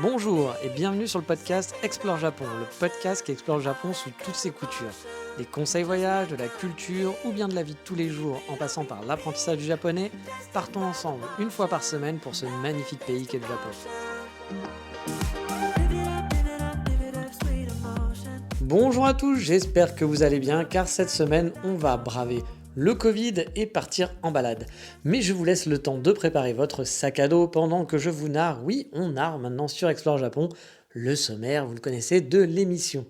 Bonjour et bienvenue sur le podcast Explore Japon, le podcast qui explore le Japon sous toutes ses coutures. Des conseils voyages, de la culture ou bien de la vie de tous les jours en passant par l'apprentissage du japonais, partons ensemble une fois par semaine pour ce magnifique pays qu'est le Japon. Bonjour à tous, j'espère que vous allez bien car cette semaine on va braver le Covid et partir en balade. Mais je vous laisse le temps de préparer votre sac à dos pendant que je vous narre, oui on narre maintenant sur Explore Japon, le sommaire, vous le connaissez, de l'émission.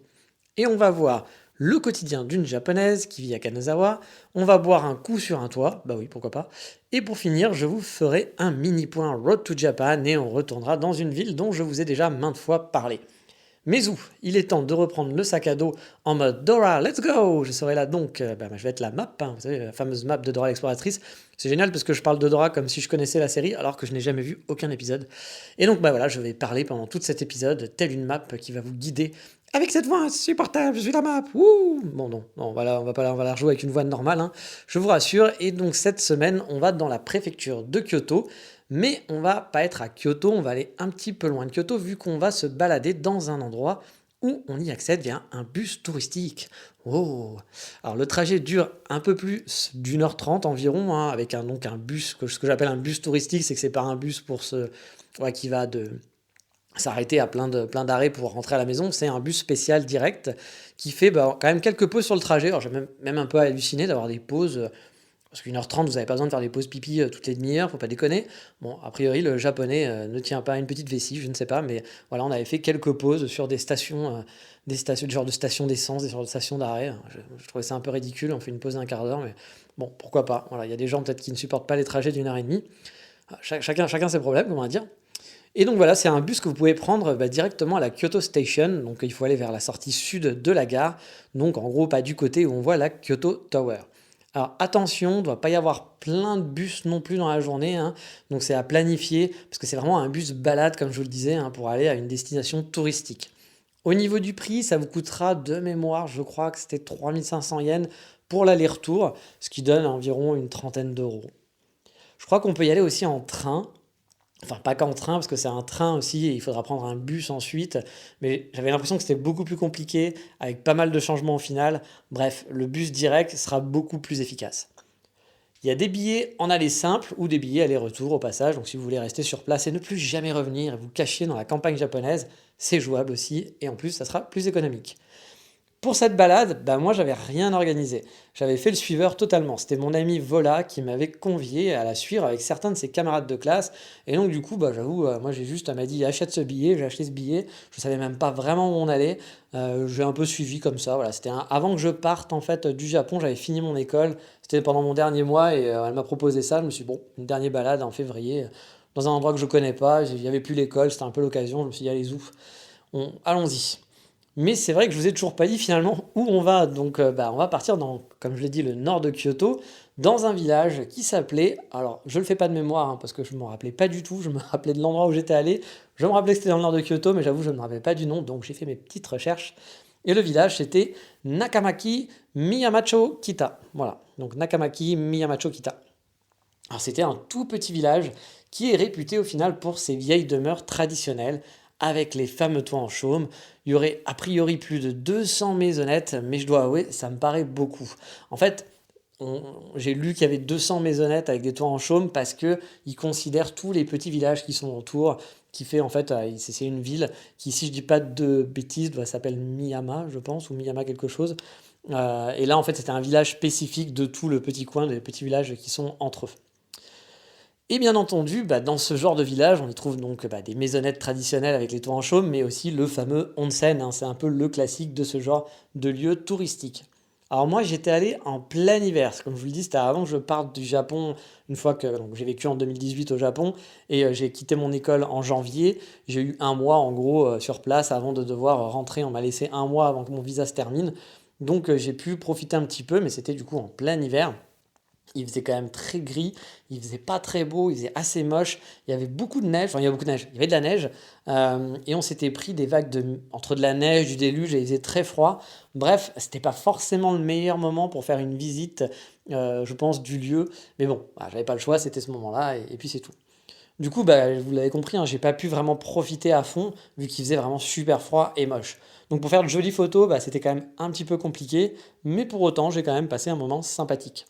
Et on va voir le quotidien d'une japonaise qui vit à Kanazawa, on va boire un coup sur un toit, bah oui pourquoi pas, et pour finir je vous ferai un mini point Road to Japan et on retournera dans une ville dont je vous ai déjà maintes fois parlé. Mais où il est temps de reprendre le sac à dos en mode Dora, let's go. Je serai là donc, je vais être la map, vous savez, la fameuse map de Dora l'exploratrice. C'est génial parce que je parle de Dora comme si je connaissais la série alors que je n'ai jamais vu aucun épisode. Et donc voilà, je vais parler pendant tout cet épisode, telle une map qui va vous guider avec cette voix insupportable, je suis la map, wouh. Bon non, on va la rejouer avec une voix normale, hein, je vous rassure. Et donc cette semaine, on va dans la préfecture de Kyoto. Mais on va pas être à Kyoto, on va aller un petit peu loin de Kyoto vu qu'on va se balader dans un endroit où on y accède via un bus touristique. Oh. Alors le trajet dure un peu plus d'1h30 environ, hein, avec un bus, ce que j'appelle un bus touristique, c'est que c'est pas un bus qui va de s'arrêter à plein d'arrêts pour rentrer à la maison, c'est un bus spécial direct qui fait quand même quelques pauses sur le trajet. Alors j'ai même un peu halluciné d'avoir des pauses. Parce qu'1h30, vous n'avez pas besoin de faire des pauses pipi toutes les demi-heures, faut pas déconner. Bon, a priori, le japonais ne tient pas à une petite vessie, je ne sais pas, mais voilà, on avait fait quelques pauses sur des stations, genre de stations d'essence, des sortes de stations d'arrêt. Je trouvais ça un peu ridicule, on fait une pause d'un quart d'heure, mais bon, pourquoi pas. Voilà, il y a des gens peut-être qui ne supportent pas les trajets d'1h30. Chacun ses problèmes, comment dire. Et donc voilà, c'est un bus que vous pouvez prendre directement à la Kyoto Station. Donc il faut aller vers la sortie sud de la gare. Donc en gros, pas du côté où on voit la Kyoto Tower. Alors attention, il ne doit pas y avoir plein de bus non plus dans la journée, hein. Donc c'est à planifier, parce que c'est vraiment un bus balade, comme je vous le disais, hein, pour aller à une destination touristique. Au niveau du prix, ça vous coûtera de mémoire, je crois que c'était 3500 yens pour l'aller-retour, ce qui donne environ une trentaine d'euros. Je crois qu'on peut y aller aussi en train. Enfin, pas qu'en train, parce que c'est un train aussi, et il faudra prendre un bus ensuite. Mais j'avais l'impression que c'était beaucoup plus compliqué, avec pas mal de changements au final. Bref, le bus direct sera beaucoup plus efficace. Il y a des billets en aller simple ou des billets aller-retour au passage. Donc si vous voulez rester sur place et ne plus jamais revenir et vous cacher dans la campagne japonaise, c'est jouable aussi. Et en plus, ça sera plus économique. Pour cette balade, moi j'avais rien organisé. J'avais fait le suiveur totalement. C'était mon ami Vola qui m'avait convié à la suivre avec certains de ses camarades de classe. Et donc du coup, j'avoue, moi elle m'a dit achète ce billet, j'ai acheté ce billet. Je savais même pas vraiment où on allait. J'ai un peu suivi comme ça. Voilà, avant que je parte en fait du Japon, j'avais fini mon école. C'était pendant mon dernier mois et elle m'a proposé ça. Je me suis dit, bon, une dernière balade en février dans un endroit que je connais pas. Il y avait plus l'école, c'était un peu l'occasion. Je me suis dit allez ouf, allons-y. Mais c'est vrai que je vous ai toujours pas dit finalement où on va. Donc on va partir dans, comme je l'ai dit, le nord de Kyoto, dans un village qui s'appelait, alors je le fais pas de mémoire parce que je me rappelais pas du tout, je me rappelais de l'endroit où j'étais allé, je me rappelais que c'était dans le nord de Kyoto, mais j'avoue je ne me rappelais pas du nom, donc j'ai fait mes petites recherches. Et le village c'était Nakamaki Miyamacho Kita. Voilà, donc Nakamaki Miyamacho Kita. Alors c'était un tout petit village qui est réputé au final pour ses vieilles demeures traditionnelles avec les fameux toits en chaume. Il y aurait a priori plus de 200 maisonnettes, mais je dois avouer, ça me paraît beaucoup. En fait, j'ai lu qu'il y avait 200 maisonnettes avec des toits en chaume parce qu'ils considèrent tous les petits villages qui sont autour, qui fait en fait, c'est une ville qui, si je dis pas de bêtises, s'appelle Miyama, je pense, ou Miyama quelque chose. Et là, en fait, c'était un village spécifique de tout le petit coin, des petits villages qui sont entre eux. Et bien entendu, dans ce genre de village, on y trouve donc des maisonnettes traditionnelles avec les toits en chaume, mais aussi le fameux onsen, hein, c'est un peu le classique de ce genre de lieu touristique. Alors moi, j'étais allé en plein hiver, comme je vous le dis, c'était avant que je parte du Japon, une fois que j'ai vécu en 2018 au Japon, et j'ai quitté mon école en janvier. J'ai eu un mois en gros sur place avant de devoir rentrer, on m'a laissé un mois avant que mon visa se termine, donc j'ai pu profiter un petit peu, mais c'était du coup en plein hiver. Il faisait quand même très gris, il faisait pas très beau, il faisait assez moche, il y avait beaucoup de neige, enfin il y avait beaucoup de neige, il y avait de la neige, et on s'était pris des vagues entre de la neige, du déluge, et il faisait très froid. Bref, c'était pas forcément le meilleur moment pour faire une visite, je pense, du lieu, mais bon, j'avais pas le choix, c'était ce moment-là, et puis c'est tout. Du coup, bah, vous l'avez compris, hein, j'ai pas pu vraiment profiter à fond, vu qu'il faisait vraiment super froid et moche. Donc pour faire de jolies photos, bah, c'était quand même un petit peu compliqué, mais pour autant, j'ai quand même passé un moment sympathique.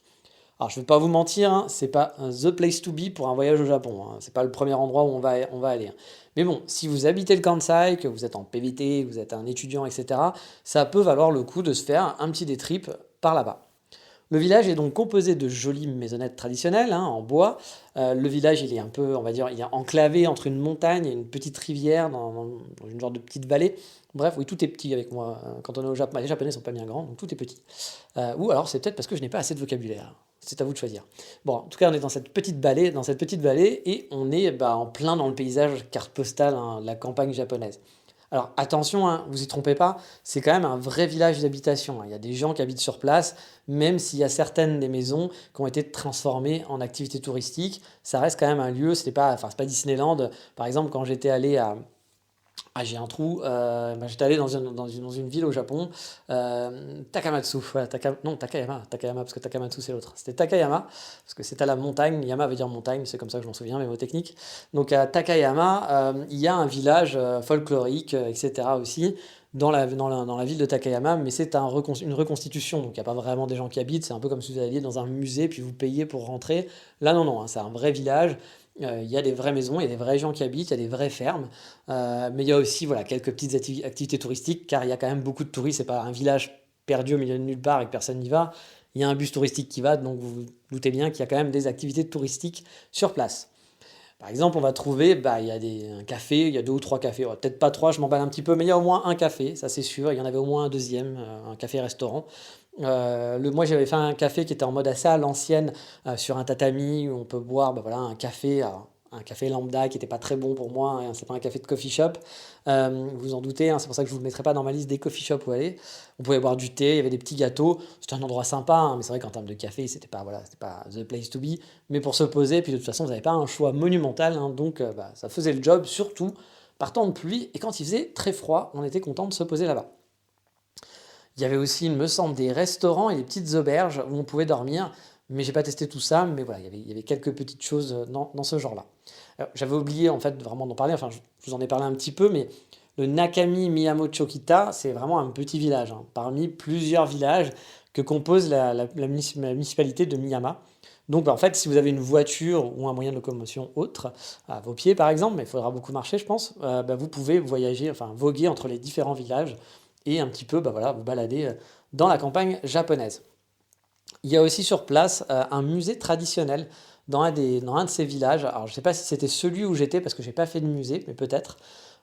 Alors, je vais pas vous mentir, hein, c'est pas the place to be pour un voyage au Japon, hein. C'est pas le premier endroit où on va aller, hein. Mais bon, si vous habitez le Kansai, que vous êtes en PVT, que vous êtes un étudiant, etc., ça peut valoir le coup de se faire un petit day trip par là-bas. Le village est donc composé de jolies maisonnettes traditionnelles, hein, en bois. Le village, il est un peu, on va dire, il est enclavé entre une montagne et une petite rivière dans une genre de petite vallée. Bref, oui, tout est petit avec moi. Quand on est au Japon, bah, les Japonais sont pas bien grands, donc tout est petit. Ou alors c'est peut-être parce que je n'ai pas assez de vocabulaire. C'est à vous de choisir. Bon, en tout cas, on est dans cette petite vallée, et on est bah, en plein dans le paysage carte postale, hein, de la campagne japonaise. Alors attention, hein, vous y trompez pas, c'est quand même un vrai village d'habitation, hein. Il y a des gens qui habitent sur place, même s'il y a certaines des maisons qui ont été transformées en activités touristiques, ça reste quand même un lieu, c'est pas Disneyland. Par exemple, quand j'étais allé à, ah, j'ai un trou. Bah, j'étais allé dans une ville au Japon, Takamatsu. Voilà, non, Takayama. Takayama, parce que Takamatsu, c'est l'autre. C'était Takayama, parce que c'est à la montagne. Yama veut dire montagne, c'est comme ça que je m'en souviens, mes mots techniques. Donc à Takayama, il y a un village folklorique, etc. aussi, dans la ville de Takayama, mais c'est une reconstitution. Donc il n'y a pas vraiment des gens qui habitent. C'est un peu comme si vous alliez dans un musée, puis vous payez pour rentrer. Là, non, non, hein, c'est un vrai village. Il y a des vraies maisons, il y a des vrais gens qui habitent, il y a des vraies fermes. Mais il y a aussi voilà, quelques petites activités touristiques, car il y a quand même beaucoup de touristes. C'est pas un village perdu au milieu de nulle part et que personne n'y va. Il y a un bus touristique qui va, donc vous vous doutez bien qu'il y a quand même des activités touristiques sur place. Par exemple, on va trouver, bah, il y a un café, il y a deux ou trois cafés. Ouais, peut-être pas trois, je m'emballe un petit peu, mais il y a au moins un café, ça c'est sûr. Il y en avait au moins un deuxième, un café-restaurant. Moi, j'avais fait un café qui était en mode assez à l'ancienne, sur un tatami, où on peut boire bah, voilà, un café lambda qui n'était pas très bon pour moi, hein, c'est pas un café de coffee shop. Vous vous en doutez, hein, c'est pour ça que je ne vous le mettrai pas dans ma liste des coffee shops où aller. On pouvait boire du thé, il y avait des petits gâteaux, c'était un endroit sympa, hein, mais c'est vrai qu'en termes de café, c'était pas the place to be. Mais pour se poser, puis de toute façon, vous n'avez pas un choix monumental, hein, donc bah, ça faisait le job, surtout par temps de pluie, et quand il faisait très froid, on était content de se poser là-bas. Il y avait aussi, il me semble, des restaurants et des petites auberges où on pouvait dormir, mais j'ai pas testé tout ça, mais voilà, il y avait quelques petites choses dans ce genre-là. Alors, j'avais oublié en fait vraiment d'en parler, enfin je vous en ai parlé un petit peu, mais le Nakami Miyamochokita, c'est vraiment un petit village, hein, parmi plusieurs villages que compose la municipalité de Miyama. Donc bah, en fait, si vous avez une voiture ou un moyen de locomotion autre, à vos pieds par exemple, mais il faudra beaucoup marcher je pense, bah, vous pouvez voyager, enfin voguer entre les différents villages et un petit peu bah, voilà, vous balader dans la campagne japonaise. Il y a aussi sur place un musée traditionnel dans un de ces villages. Alors je ne sais pas si c'était celui où j'étais parce que j'ai pas fait de musée, mais peut-être.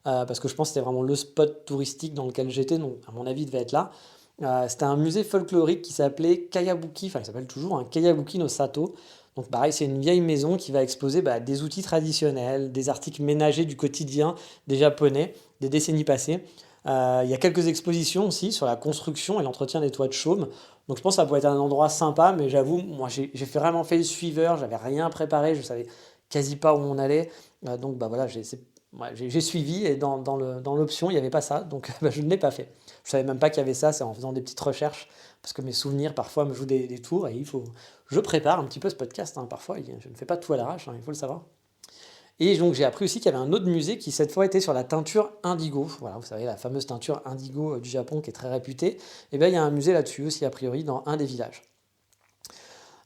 Parce que je pense que c'était vraiment le spot touristique dans lequel j'étais, donc à mon avis il devait être là. C'était un musée folklorique qui s'appelait Kayabuki, enfin il s'appelle toujours un Kayabuki no Sato. Donc pareil, c'est une vieille maison qui va exposer bah, des outils traditionnels, des articles ménagers du quotidien des Japonais, des décennies passées. Il y a quelques expositions aussi sur la construction et l'entretien des toits de chaume. Donc je pense que ça pourrait être un endroit sympa, mais j'avoue, moi vraiment fait le suiveur, j'avais rien préparé, je savais quasi pas où on allait. Donc bah voilà, j'ai suivi, et dans l'option, il n'y avait pas ça, donc bah, je ne l'ai pas fait. Je savais même pas qu'il y avait ça, c'est en faisant des petites recherches, parce que mes souvenirs parfois me jouent des tours, et je prépare un petit peu ce podcast, hein, parfois, je ne fais pas tout à l'arrache, hein, il faut le savoir. Et donc j'ai appris aussi qu'il y avait un autre musée qui cette fois était sur la teinture indigo. Voilà, vous savez, la fameuse teinture indigo du Japon qui est très réputée. Et bien il y a un musée là-dessus aussi, a priori, dans un des villages.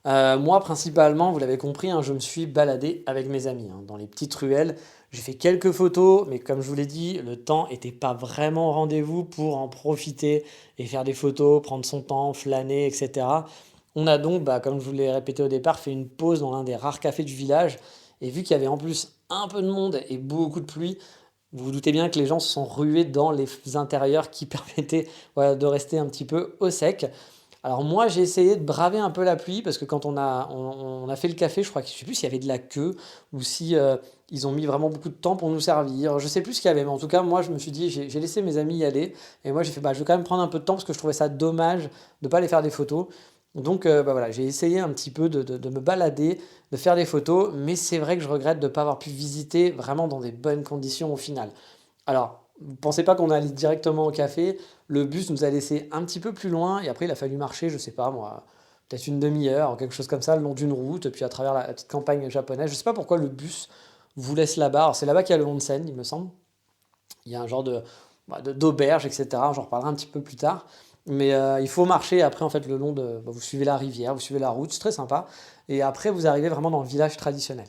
Moi, principalement, vous l'avez compris, hein, je me suis baladé avec mes amis, hein, dans les petites ruelles. J'ai fait quelques photos, mais comme je vous l'ai dit, le temps n'était pas vraiment au rendez-vous pour en profiter et faire des photos, prendre son temps, flâner, etc. On a donc, bah, comme je vous l'ai répété au départ, fait une pause dans l'un des rares cafés du village. Et vu qu'il y avait en plus un peu de monde et beaucoup de pluie, vous vous doutez bien que les gens se sont rués dans les intérieurs qui permettaient voilà, de rester un petit peu au sec. Alors moi j'ai essayé de braver un peu la pluie parce que quand on a fait le café, je crois que je sais plus s'il y avait de la queue ou si ils ont mis vraiment beaucoup de temps pour nous servir. Je sais plus ce qu'il y avait, mais en tout cas moi je me suis dit j'ai laissé mes amis y aller et moi j'ai fait bah je vais quand même prendre un peu de temps parce que je trouvais ça dommage de pas aller faire des photos. Donc bah voilà, j'ai essayé un petit peu de me balader, de faire des photos, mais c'est vrai que je regrette de ne pas avoir pu visiter vraiment dans des bonnes conditions au final. Alors, ne pensez pas qu'on allait directement au café. Le bus nous a laissé un petit peu plus loin et après il a fallu marcher, je sais pas moi, peut-être une demi-heure, quelque chose comme ça, le long d'une route, puis à travers la petite campagne japonaise. Je sais pas pourquoi le bus vous laisse là-bas. Alors, c'est là-bas qu'il y a le onsen, il me semble. Il y a un genre d'auberge, etc. J'en reparlerai un petit peu plus tard. Mais il faut marcher après, en fait, le long de. Vous suivez la rivière, vous suivez la route, c'est très sympa. Et après, vous arrivez vraiment dans le village traditionnel.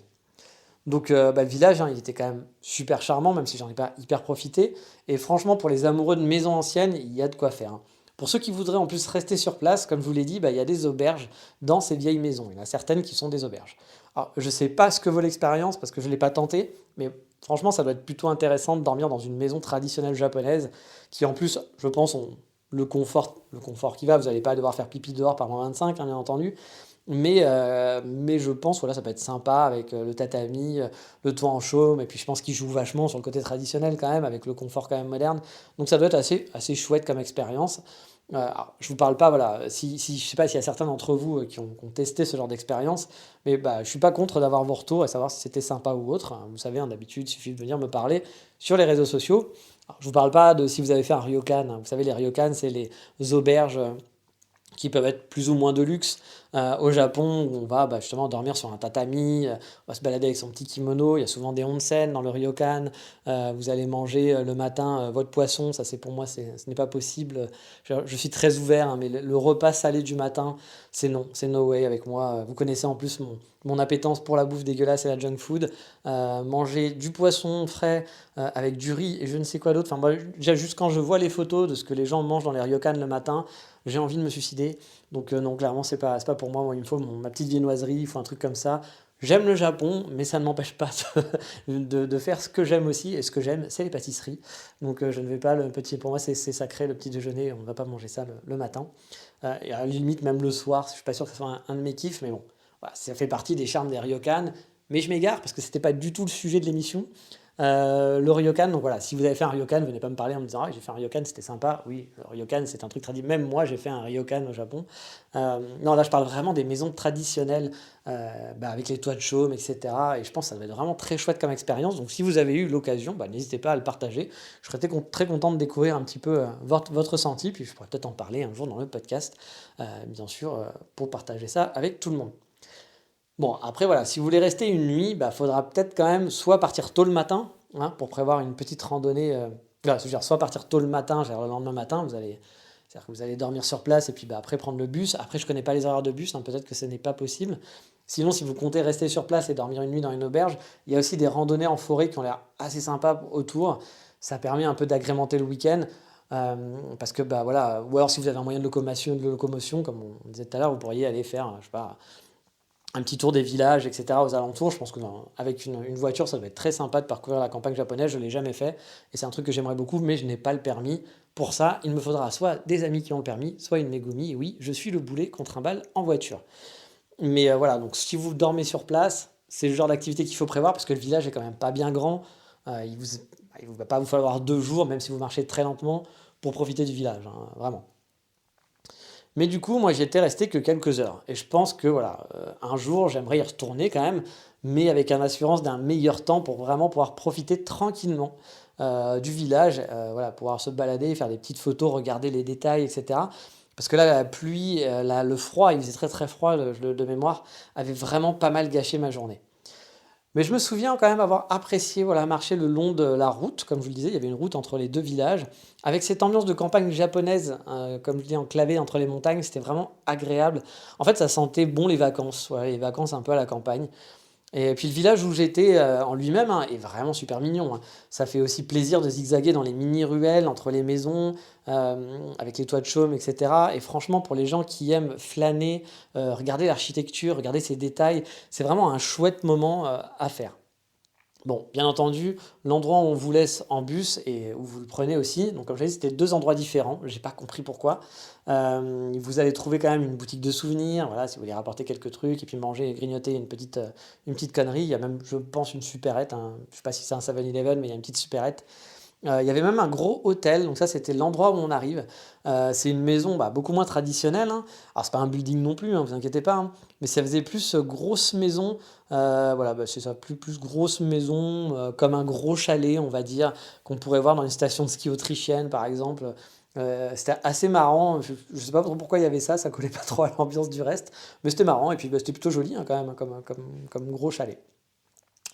Donc, le village, hein, il était quand même super charmant, même si j'en ai pas hyper profité. Et franchement, pour les amoureux de maisons anciennes, il y a de quoi faire, hein. Pour ceux qui voudraient en plus rester sur place, comme je vous l'ai dit, il y a des auberges dans ces vieilles maisons. Il y en a certaines qui sont des auberges. Alors, je ne sais pas ce que vaut l'expérience parce que je ne l'ai pas tenté, mais franchement, ça doit être plutôt intéressant de dormir dans une maison traditionnelle japonaise qui, en plus, je pense, ont le confort qui va. Vous n'allez pas devoir faire pipi dehors par -25, hein, bien entendu. Mais je pense, voilà, ça peut être sympa avec le tatami, le toit en chaume, et puis je pense qu'il joue vachement sur le côté traditionnel quand même, avec le confort quand même moderne. Donc ça doit être assez chouette comme expérience. Alors, je vous parle pas, voilà, je sais pas s'il y a certains d'entre vous qui ont testé ce genre d'expérience, mais je suis pas contre d'avoir vos retours et savoir si c'était sympa ou autre, hein. Vous savez, hein, d'habitude, il suffit de venir me parler sur les réseaux sociaux. Alors, je vous parle pas de si vous avez fait un ryokan, hein. Vous savez, les ryokan, c'est les auberges qui peuvent être plus ou moins de luxe au Japon, où on va justement dormir sur un tatami, on va se balader avec son petit kimono, il y a souvent des onsen dans le ryokan, vous allez manger le matin votre poisson, ça c'est pour moi, ce n'est pas possible. Je suis très ouvert, hein, mais le repas salé du matin, c'est non, c'est no way avec moi. Vous connaissez en plus mon appétence pour la bouffe dégueulasse et la junk food. Manger du poisson frais avec du riz et je ne sais quoi d'autre. Enfin, moi, déjà, juste quand je vois les photos de ce que les gens mangent dans les ryokan le matin, j'ai envie de me suicider. Donc non, clairement, c'est pas pour moi. Moi, il me faut ma petite viennoiserie, il faut un truc comme ça. J'aime le Japon, mais ça ne m'empêche pas de faire ce que j'aime aussi. Et ce que j'aime, c'est les pâtisseries. Donc je ne vais pas le petit. Pour moi, c'est sacré le petit déjeuner. On ne va pas manger ça le matin. Et à la limite, même le soir, je suis pas sûr que ce soit un de mes kiffs, mais bon, voilà, ça fait partie des charmes des ryokan. Mais je m'égare parce que c'était pas du tout le sujet de l'émission. Le ryokan, donc voilà, si vous avez fait un ryokan, venez pas me parler en me disant ah, j'ai fait un ryokan, c'était sympa. Oui, le ryokan, c'est un truc traditionnel. Même moi, j'ai fait un ryokan au Japon. Non, là, je parle vraiment des maisons traditionnelles avec les toits de chaume, etc. Et je pense que ça va être vraiment très chouette comme expérience. Donc, si vous avez eu l'occasion, n'hésitez pas à le partager. Je serais très content de découvrir un petit peu votre ressenti. Puis, je pourrais peut-être en parler un jour dans le podcast, bien sûr, pour partager ça avec tout le monde. Bon, après, voilà, si vous voulez rester une nuit, faudra peut-être quand même soit partir tôt le matin, hein, pour prévoir une petite randonnée. Voilà, c'est-à-dire soit partir tôt le matin, le lendemain matin, c'est-à-dire que vous allez dormir sur place et puis après prendre le bus. Après, je connais pas les horaires de bus, hein, peut-être que ce n'est pas possible. Sinon, si vous comptez rester sur place et dormir une nuit dans une auberge, il y a aussi des randonnées en forêt qui ont l'air assez sympas autour. Ça permet un peu d'agrémenter le week-end. Parce que voilà, ou alors si vous avez un moyen de locomotion, comme on disait tout à l'heure, vous pourriez aller faire, je sais pas, un petit tour des villages, etc. aux alentours. Je pense que avec une voiture, ça doit être très sympa de parcourir la campagne japonaise. Je ne l'ai jamais fait et c'est un truc que j'aimerais beaucoup, mais je n'ai pas le permis. Pour ça, il me faudra soit des amis qui ont le permis, soit une Megumi. Et oui, je suis le boulet qu'on trimballe en voiture. Mais voilà, donc si vous dormez sur place, c'est le genre d'activité qu'il faut prévoir parce que le village est quand même pas bien grand. Il ne va pas vous falloir 2 jours, même si vous marchez très lentement, pour profiter du village, hein, vraiment. Mais du coup, moi, j'y étais resté que quelques heures. Et je pense que voilà, un jour, j'aimerais y retourner quand même, mais avec une assurance d'un meilleur temps pour vraiment pouvoir profiter tranquillement du village, voilà, pouvoir se balader, faire des petites photos, regarder les détails, etc. Parce que là, la pluie, le froid, il faisait très très froid de mémoire, avait vraiment pas mal gâché ma journée. Mais je me souviens quand même avoir apprécié voilà, marcher le long de la route. Comme je vous le disais, il y avait une route entre les deux villages. Avec cette ambiance de campagne japonaise, comme je dis, enclavée entre les montagnes, c'était vraiment agréable. En fait, ça sentait bon les vacances, voilà, les vacances un peu à la campagne. Et puis le village où j'étais en lui-même hein, est vraiment super mignon, hein. Ça fait aussi plaisir de zigzaguer dans les mini-ruelles entre les maisons, avec les toits de chaume, etc. Et franchement, pour les gens qui aiment flâner, regarder l'architecture, regarder ces détails, c'est vraiment un chouette moment à faire. Bon, bien entendu, l'endroit où on vous laisse en bus et où vous le prenez aussi, donc comme je l'ai dit, c'était 2 endroits différents, j'ai pas compris pourquoi. Vous allez trouver quand même une boutique de souvenirs, voilà, si vous voulez rapporter quelques trucs et puis manger et grignoter une petite connerie. Il y a même, je pense, une supérette, hein. Je sais pas si c'est un 7-Eleven, mais il y a une petite supérette. Il y avait même un gros hôtel, donc ça c'était l'endroit où on arrive. C'est une maison beaucoup moins traditionnelle, hein. Alors c'est pas un building non plus, hein, vous inquiétez pas, hein. Mais ça faisait plus grosse maison, voilà, c'est ça, plus grosse maison, comme un gros chalet, on va dire, qu'on pourrait voir dans une station de ski autrichienne par exemple. C'était assez marrant, je sais pas trop pourquoi il y avait ça, ça collait pas trop à l'ambiance du reste, mais c'était marrant et puis c'était plutôt joli hein, quand même, comme gros chalet.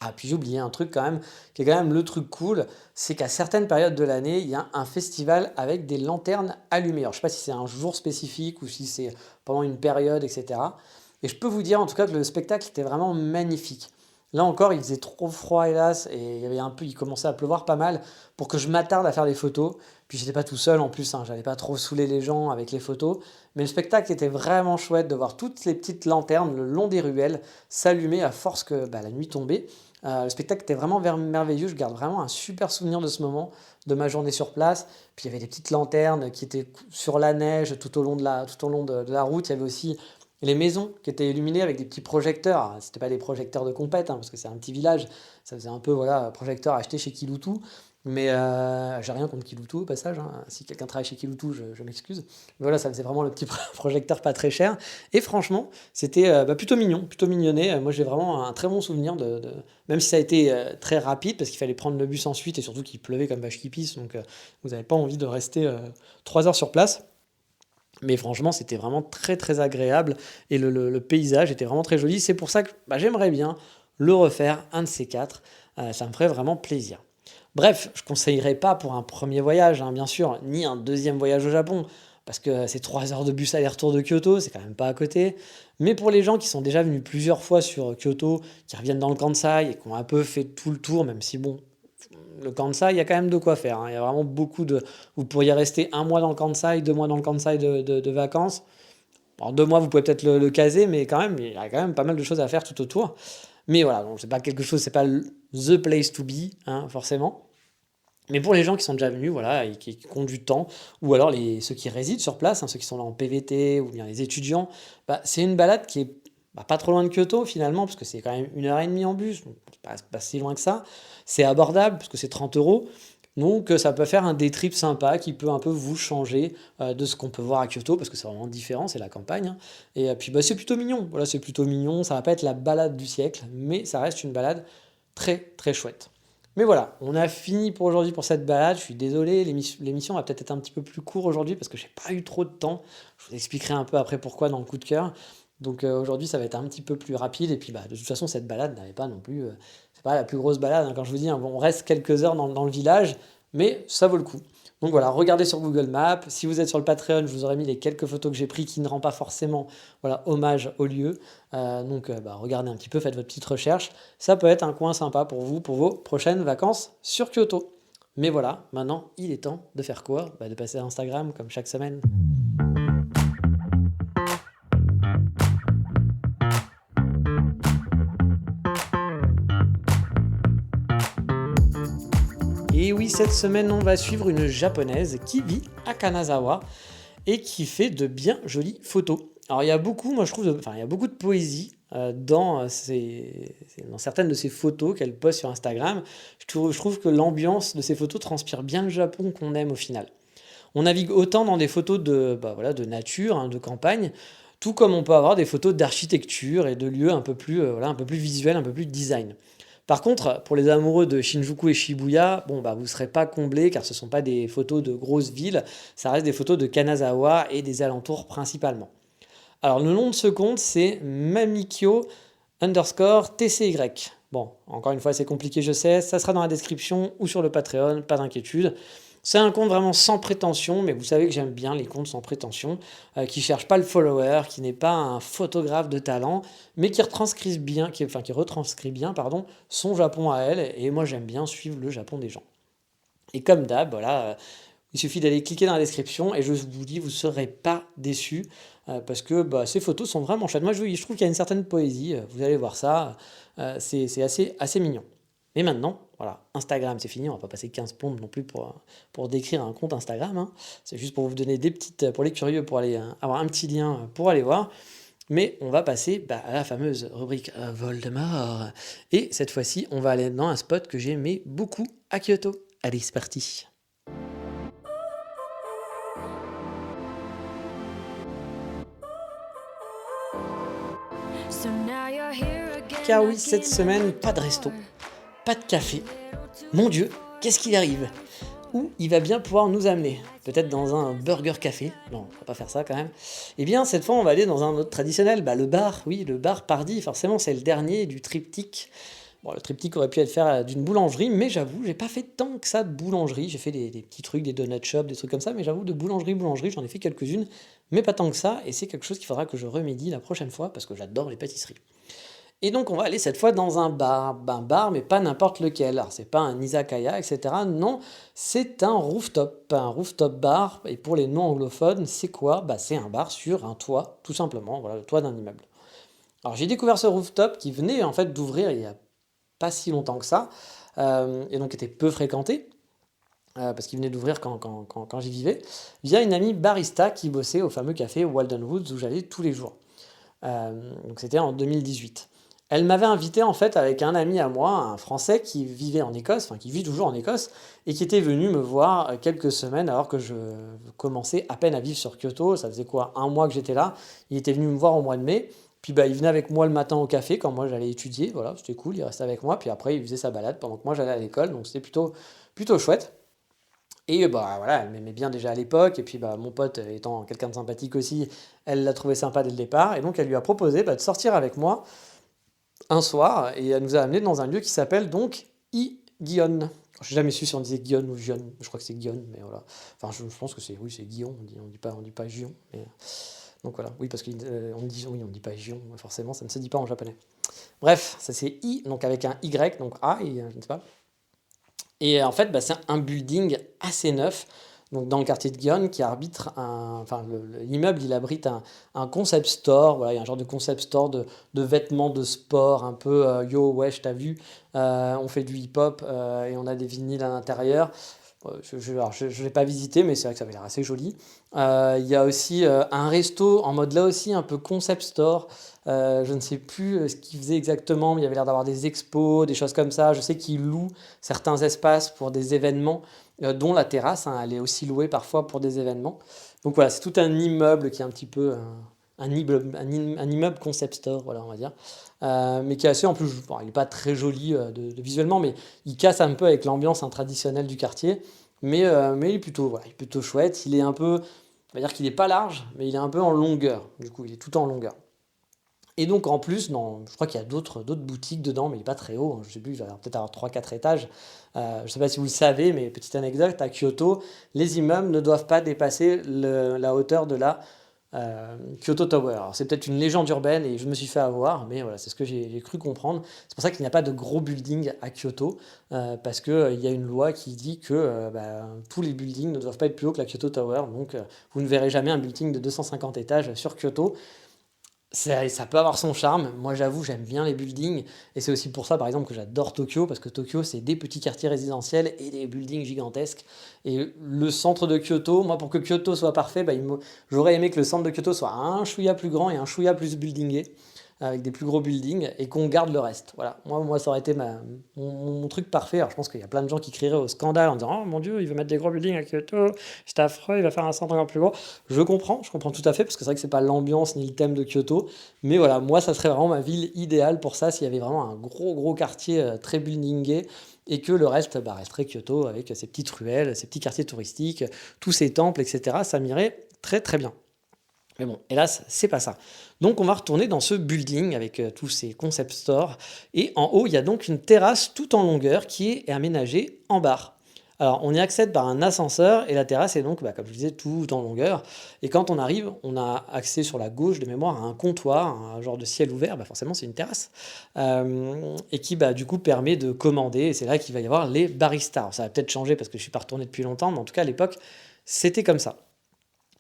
Ah, puis j'ai oublié un truc quand même, qui est quand même le truc cool, c'est qu'à certaines périodes de l'année, il y a un festival avec des lanternes allumées. Alors, je sais pas si c'est un jour spécifique ou si c'est pendant une période, etc. Et je peux vous dire en tout cas que le spectacle était vraiment magnifique. Là encore, il faisait trop froid hélas, et il y avait un peu, il commençait à pleuvoir pas mal pour que je m'attarde à faire des photos. Puis j'étais pas tout seul en plus, hein, j'allais pas trop saouler les gens avec les photos. Mais le spectacle était vraiment chouette de voir toutes les petites lanternes le long des ruelles s'allumer à force que la nuit tombait. Le spectacle était vraiment merveilleux. Je garde vraiment un super souvenir de ce moment, de ma journée sur place. Puis il y avait des petites lanternes qui étaient sur la neige tout au long de la route. Il y avait aussi les maisons qui étaient illuminées avec des petits projecteurs. Alors, c'était pas des projecteurs de compète, hein, parce que c'est un petit village. Ça faisait un peu voilà, projecteur acheté chez Kiloutou. Mais j'ai rien contre Kiloutou au passage, hein. Si quelqu'un travaille chez Kiloutou, je m'excuse. Mais voilà, ça faisait vraiment le petit projecteur pas très cher. Et franchement, c'était plutôt mignon, plutôt mignonné. Moi, j'ai vraiment un très bon souvenir même si ça a été très rapide, parce qu'il fallait prendre le bus ensuite, et surtout qu'il pleuvait comme vache qui pisse, donc vous n'avez pas envie de rester 3 heures sur place. Mais franchement, c'était vraiment très très agréable, et le paysage était vraiment très joli. C'est pour ça que j'aimerais bien le refaire, un de ces quatre. Ça me ferait vraiment plaisir. Bref, je ne conseillerais pas pour un premier voyage, hein, bien sûr, ni un deuxième voyage au Japon, parce que c'est 3 heures de bus aller-retour de Kyoto, c'est quand même pas à côté. Mais pour les gens qui sont déjà venus plusieurs fois sur Kyoto, qui reviennent dans le Kansai et qui ont un peu fait tout le tour, même si bon, le Kansai, il y a quand même de quoi faire, hein. Il y a vraiment beaucoup de. Vous pourriez rester 1 mois dans le Kansai, 2 mois dans le Kansai de vacances. En 2 mois, vous pouvez peut-être le caser, mais quand même, il y a quand même pas mal de choses à faire tout autour. Mais voilà, donc c'est pas quelque chose, c'est pas the place to be, hein, forcément. Mais pour les gens qui sont déjà venus, voilà, et qui ont du temps, ou alors ceux qui résident sur place, hein, ceux qui sont là en PVT, ou bien les étudiants, c'est une balade qui est pas trop loin de Kyoto finalement, parce que c'est quand même 1 heure et demie en bus, donc c'est pas si loin que ça. C'est abordable, parce que c'est 30 euros. Donc ça peut faire un day trip sympa qui peut un peu vous changer de ce qu'on peut voir à Kyoto, parce que c'est vraiment différent, c'est la campagne, hein. Et puis c'est plutôt mignon, voilà, c'est plutôt mignon, ça va pas être la balade du siècle, mais ça reste une balade très très chouette. Mais voilà, on a fini pour aujourd'hui pour cette balade. Je suis désolé, l'émission va peut-être être un petit peu plus courte aujourd'hui parce que j'ai pas eu trop de temps. Je vous expliquerai un peu après pourquoi dans le coup de cœur. Donc aujourd'hui, ça va être un petit peu plus rapide. Et puis de toute façon, cette balade n'avait pas non plus. C'est pas la plus grosse balade, hein. Quand je vous dis, hein, bon, on reste quelques heures dans le village, mais ça vaut le coup. Donc voilà, regardez sur Google Maps. Si vous êtes sur le Patreon, je vous aurai mis les quelques photos que j'ai prises qui ne rendent pas forcément voilà, hommage au lieu. Donc regardez un petit peu, faites votre petite recherche. Ça peut être un coin sympa pour vous, pour vos prochaines vacances sur Kyoto. Mais voilà, maintenant, il est temps de faire quoi? De passer à Instagram comme chaque semaine. Et oui, cette semaine, on va suivre une japonaise qui vit à Kanazawa et qui fait de bien jolies photos. Alors il y a beaucoup, moi je trouve, il y a beaucoup de poésie dans certaines de ces photos qu'elle poste sur Instagram. Je trouve que l'ambiance de ces photos transpire bien le Japon qu'on aime au final. On navigue autant dans des photos de nature, hein, de campagne, tout comme on peut avoir des photos d'architecture et de lieux un peu plus visuels, un peu plus design. Par contre, pour les amoureux de Shinjuku et Shibuya, bon, vous ne serez pas comblés car ce ne sont pas des photos de grosses villes, ça reste des photos de Kanazawa et des alentours principalement. Alors, le nom de ce compte, c'est Mamikyo_TCY. Bon, encore une fois, c'est compliqué, je sais, ça sera dans la description ou sur le Patreon, pas d'inquiétude. C'est un compte vraiment sans prétention, mais vous savez que j'aime bien les comptes sans prétention, qui cherchent pas le follower, qui n'est pas un photographe de talent, mais qui retranscrit bien, pardon, son Japon à elle, et moi j'aime bien suivre le Japon des gens. Et comme d'hab, voilà, il suffit d'aller cliquer dans la description, et je vous dis, vous ne serez pas déçus, parce que ces photos sont vraiment chouettes. Moi je trouve qu'il y a une certaine poésie, vous allez voir ça, c'est assez mignon. Mais maintenant, voilà, Instagram c'est fini, on va pas passer 15 plombes non plus pour décrire un compte Instagram, hein. C'est juste pour vous donner des petites, pour les curieux, pour aller avoir un petit lien pour aller voir. Mais on va passer à la fameuse rubrique Voldemort. Et cette fois-ci, on va aller dans un spot que j'aimais beaucoup à Kyoto. Allez, c'est parti. Car oui, cette semaine, pas de resto, pas de café. Mon Dieu, qu'est-ce qu'il arrive? Où il va bien pouvoir nous amener? Peut-être dans un burger café? Non, on va pas faire ça quand même. Eh bien, cette fois, on va aller dans un autre traditionnel, le bar. Oui, le bar Pardi, forcément, c'est le dernier du triptyque Bon, le triptyque aurait pu être fait d'une boulangerie, mais j'avoue, j'ai pas fait tant que ça de boulangerie. J'ai fait des petits trucs, des donut shops, des trucs comme ça, mais j'avoue, de boulangerie, j'en ai fait quelques-unes, mais pas tant que ça, et c'est quelque chose qu'il faudra que je remédie la prochaine fois, parce que j'adore les pâtisseries. Et donc on va aller cette fois dans un bar, mais pas n'importe lequel. Alors c'est pas un izakaya, etc. Non, c'est un rooftop bar. Et pour les non-anglophones, c'est quoi? Bah, c'est un bar sur un toit, tout simplement, voilà, le toit d'un immeuble. Alors j'ai découvert ce rooftop qui venait en fait d'ouvrir il y a pas si longtemps que ça, et donc était peu fréquenté, parce qu'il venait d'ouvrir quand j'y vivais, via une amie barista qui bossait au fameux café Walden Woods où j'allais tous les jours. Donc c'était en 2018. Elle m'avait invité en fait avec un ami à moi, un Français qui vivait en Écosse, enfin qui vit toujours en Écosse, et qui était venu me voir quelques semaines alors que je commençais à peine à vivre sur Kyoto. Ça faisait quoi, un mois que j'étais là. Il était venu me voir au mois de mai. Puis bah, il venait avec moi le matin au café quand moi j'allais étudier. Voilà, c'était cool. Il restait avec moi. Puis après, il faisait sa balade pendant que moi j'allais à l'école. Donc c'était plutôt chouette. Et bah voilà, elle m'aimait bien déjà à l'époque, et puis bah mon pote étant quelqu'un de sympathique aussi, elle l'a trouvé sympa dès le départ, et donc elle lui a proposé bah, de sortir avec moi un soir, et elle nous a amené dans un lieu qui s'appelle donc Gion. Je n'ai jamais su si on disait Gion ou Gion, je crois que c'est Gion, mais voilà. Enfin, je pense que c'est, oui, c'est Gion, on dit pas Gion. Mais... Donc voilà, oui, parce qu'on dit, oui, on dit pas Gion, forcément, ça ne se dit pas en japonais. Bref, ça c'est I, donc avec un Y, donc A, et, je ne sais pas. Et en fait, bah, c'est un building assez neuf, donc dans le quartier de Gyeon, qui arbitre enfin, l'immeuble, il abrite un concept store. Voilà, il y a un genre de concept store de vêtements de sport, un peu yo, wesh, t'as vu, on fait du hip-hop et on a des vinyles à l'intérieur. Je l'ai pas visité, mais c'est vrai que ça avait l'air assez joli. Il y a aussi un resto en mode là aussi un peu concept store. Je ne sais plus ce qu'il faisait exactement, mais il y avait l'air d'avoir des expos, des choses comme ça. Je sais qu'il loue certains espaces pour des événements, dont la terrasse, hein, elle est aussi louée parfois pour des événements. Donc voilà, c'est tout un immeuble qui est un petit peu un immeuble concept store, voilà, on va dire. Mais qui est assez en plus, bon, il n'est pas très joli visuellement, mais il casse un peu avec l'ambiance traditionnelle du quartier. Mais il est plutôt, voilà, il est plutôt chouette. Il est un peu, on va dire qu'il n'est pas large, mais il est un peu en longueur. Du coup, il est tout en longueur. Et donc en plus, non, je crois qu'il y a d'autres boutiques dedans, mais il n'est pas très haut, hein. Je sais plus, il va peut-être avoir 3 4 étages. Je ne sais pas si vous le savez, mais petite anecdote, à Kyoto, les immeubles ne doivent pas dépasser la hauteur de la Kyoto Tower. Alors c'est peut-être une légende urbaine et je me suis fait avoir, mais voilà, c'est ce que j'ai cru comprendre. C'est pour ça qu'il n'y a pas de gros buildings à Kyoto, parce qu'il y a une loi qui dit que bah, tous les buildings ne doivent pas être plus hauts que la Kyoto Tower. Donc vous ne verrez jamais un building de 250 étages sur Kyoto. Ça peut avoir son charme. Moi, j'avoue, j'aime bien les buildings. Et c'est aussi pour ça, par exemple, que j'adore Tokyo, parce que Tokyo, c'est des petits quartiers résidentiels et des buildings gigantesques. Et le centre de Kyoto, moi, pour que Kyoto soit parfait, bah, j'aurais aimé que le centre de Kyoto soit un chouïa plus grand et un chouïa plus buildingé, avec des plus gros buildings, et qu'on garde le reste. Voilà. Moi ça aurait été mon truc parfait. Alors, je pense qu'il y a plein de gens qui crieraient au scandale en disant: Oh mon Dieu, il veut mettre des gros buildings à Kyoto, c'est affreux, il va faire un centre encore plus gros. Je comprends tout à fait, parce que c'est vrai que c'est pas l'ambiance ni le thème de Kyoto. Mais voilà, moi, ça serait vraiment ma ville idéale pour ça, s'il y avait vraiment un gros quartier très buildingé, et que le reste bah, resterait Kyoto avec ses petites ruelles, ses petits quartiers touristiques, tous ses temples, etc. Ça m'irait très très bien. Mais bon, hélas, c'est pas ça. Donc on va retourner dans ce building avec tous ces concept stores. Et en haut, il y a donc une terrasse tout en longueur qui est aménagée en bar. Alors on y accède par un ascenseur et la terrasse est donc, bah, comme je disais, tout en longueur. Et quand on arrive, on a accès sur la gauche de mémoire à un comptoir, un genre de ciel ouvert, bah forcément c'est une terrasse, et qui bah, du coup permet de commander. Et c'est là qu'il va y avoir les baristas. Alors, ça va peut-être changer parce que je suis pas retourné depuis longtemps, mais en tout cas à l'époque, c'était comme ça.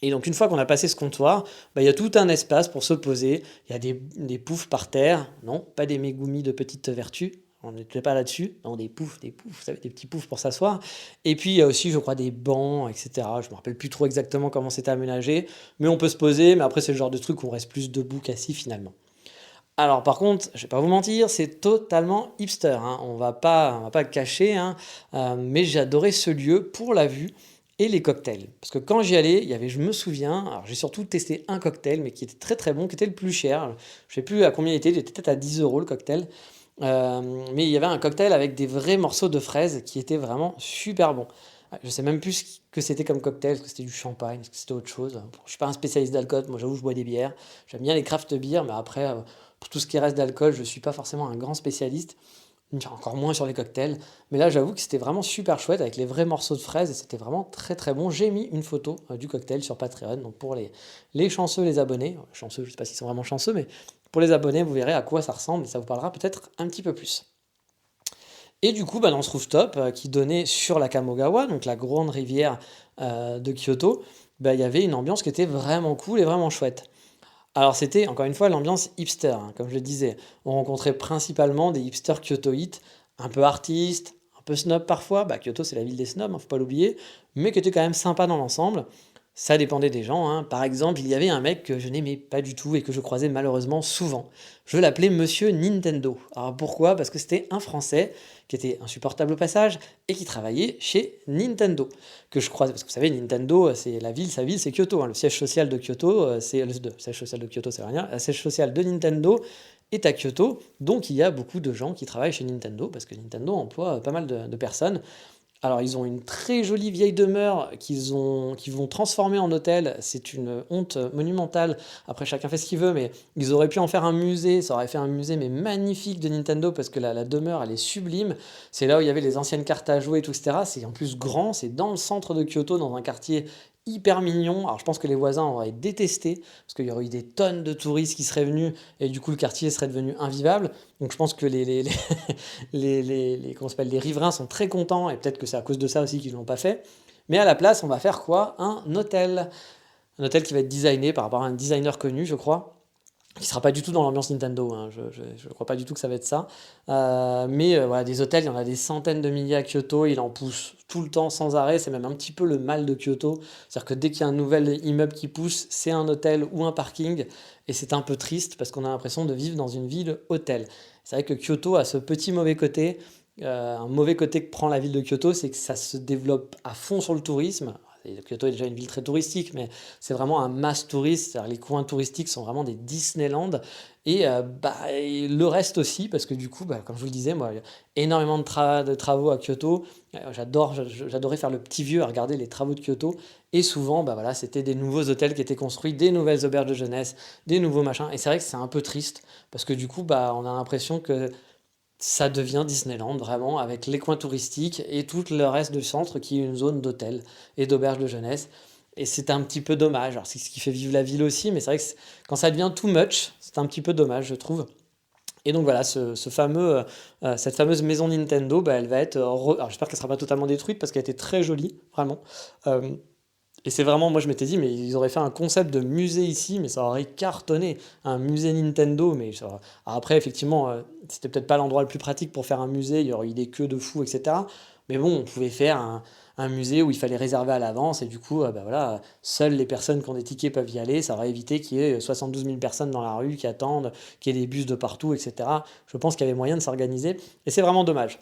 Et donc une fois qu'on a passé ce comptoir, bah, il y a tout un espace pour se poser. Il y a des poufs par terre, non, pas des Megumi de petite vertu, on n'était pas là-dessus, non, des poufs, vous savez, des petits poufs pour s'asseoir. Et puis il y a aussi, je crois, des bancs, etc. Je me rappelle plus trop exactement comment c'était aménagé, mais on peut se poser, mais après c'est le genre de truc où on reste plus debout qu'assis finalement. Alors par contre, je vais pas vous mentir, c'est totalement hipster, hein. On va pas le cacher, hein. Mais j'ai adoré ce lieu pour la vue et les cocktails. Parce que quand j'y allais, il y avait, je me souviens, alors j'ai surtout testé un cocktail, mais qui était très très bon, qui était le plus cher. Je sais plus à combien il était peut-être à 10 euros le cocktail. Mais il y avait un cocktail avec des vrais morceaux de fraises qui étaient vraiment super bons. Je sais même plus ce que c'était comme cocktail, est-ce que c'était du champagne, est-ce que c'était autre chose. Je suis pas un spécialiste d'alcool, moi j'avoue je bois des bières. J'aime bien les craft beers, mais après, pour tout ce qui reste d'alcool, je suis pas forcément un grand spécialiste. encore moins sur les cocktails. Mais là, j'avoue que c'était vraiment super chouette avec les vrais morceaux de fraises et c'était vraiment très très bon. J'ai mis une photo du cocktail sur Patreon. Donc pour les chanceux, les abonnés, chanceux, je sais pas s'ils sont vraiment chanceux, mais pour les abonnés, vous verrez à quoi ça ressemble et ça vous parlera peut-être un petit peu plus. Et du coup, bah, dans ce rooftop qui donnait sur la Kamogawa, donc la grande rivière de Kyoto, bah, il y avait une ambiance qui était vraiment cool et vraiment chouette. Alors c'était encore une fois l'ambiance hipster, hein, comme je le disais. On rencontrait principalement des hipsters kyotoïtes, un peu artistes, un peu snob parfois. Bah, Kyoto c'est la ville des snobs, hein, faut pas l'oublier, mais qui était quand même sympa dans l'ensemble. Ça dépendait des gens, hein. Par exemple, il y avait un mec que je n'aimais pas du tout et que je croisais malheureusement souvent. Je l'appelais Monsieur Nintendo. Alors pourquoi? Parce que c'était un Français qui était insupportable au passage et qui travaillait chez Nintendo. Que je croisais, parce que vous savez, Nintendo, c'est la ville, sa ville, c'est Kyoto, hein. Le siège social de Kyoto, siège social de Kyoto, c'est rien. Le siège social de Nintendo est à Kyoto, donc il y a beaucoup de gens qui travaillent chez Nintendo parce que Nintendo emploie pas mal de personnes. Alors, ils ont une très jolie vieille demeure qu'ils vont transformer en hôtel. C'est une honte monumentale. Après, chacun fait ce qu'il veut, mais ils auraient pu en faire un musée. Ça aurait fait un musée, mais magnifique de Nintendo, parce que la demeure, elle est sublime. C'est là où il y avait les anciennes cartes à jouer, et tout, etc. C'est en plus grand. C'est dans le centre de Kyoto, dans un quartier hyper mignon. Alors, je pense que les voisins auraient détesté, parce qu'il y aurait eu des tonnes de touristes qui seraient venus, et du coup, le quartier serait devenu invivable. Donc, je pense que comment ça s'appelle, les riverains sont très contents, et peut-être que c'est à cause de ça aussi qu'ils ne l'ont pas fait. Mais à la place, on va faire quoi? Un hôtel. Un hôtel qui va être designé par rapport à un designer connu, je crois, qui sera pas du tout dans l'ambiance Nintendo, hein. Je crois pas du tout que ça va être ça. Mais voilà, des hôtels, il y en a des centaines de milliers à Kyoto, il en pousse tout le temps sans arrêt, c'est même un petit peu le mal de Kyoto. C'est-à-dire que dès qu'il y a un nouvel immeuble qui pousse, c'est un hôtel ou un parking, et c'est un peu triste parce qu'on a l'impression de vivre dans une ville hôtel. C'est vrai que Kyoto a ce petit mauvais côté. Un mauvais côté que prend la ville de Kyoto, c'est que ça se développe à fond sur le tourisme. Et Kyoto est déjà une ville très touristique, mais c'est vraiment un mass touriste. C'est-à-dire les coins touristiques sont vraiment des Disneyland. Et le reste aussi, parce que du coup, bah, comme je vous le disais, moi, il y a énormément de travaux à Kyoto. J'adorais faire le petit vieux à regarder les travaux de Kyoto. Et souvent, bah, voilà, c'était des nouveaux hôtels qui étaient construits, des nouvelles auberges de jeunesse, des nouveaux machins. Et c'est vrai que c'est un peu triste, parce que du coup, bah, on a l'impression que ça devient Disneyland, vraiment, avec les coins touristiques et tout le reste du centre qui est une zone d'hôtel et d'auberge de jeunesse. Et c'est un petit peu dommage. Alors, c'est ce qui fait vivre la ville aussi, mais c'est vrai que quand ça devient too much, c'est un petit peu dommage, je trouve. Et donc voilà, cette fameuse maison Nintendo, bah, elle va être. Alors, j'espère qu'elle sera pas totalement détruite parce qu'elle était très jolie, vraiment. Euh, et c'est vraiment, moi je m'étais dit, mais ils auraient fait un concept de musée ici, mais ça aurait cartonné. Un musée Nintendo, mais ça. Alors après, effectivement, c'était peut-être pas l'endroit le plus pratique pour faire un musée, il y aurait eu des queues de fous, etc. Mais bon, on pouvait faire un musée où il fallait réserver à l'avance, et du coup, bah voilà, seules les personnes qui ont des tickets peuvent y aller. Ça aurait évité qu'il y ait 72 000 personnes dans la rue qui attendent, qu'il y ait des bus de partout, etc. Je pense qu'il y avait moyen de s'organiser, et c'est vraiment dommage.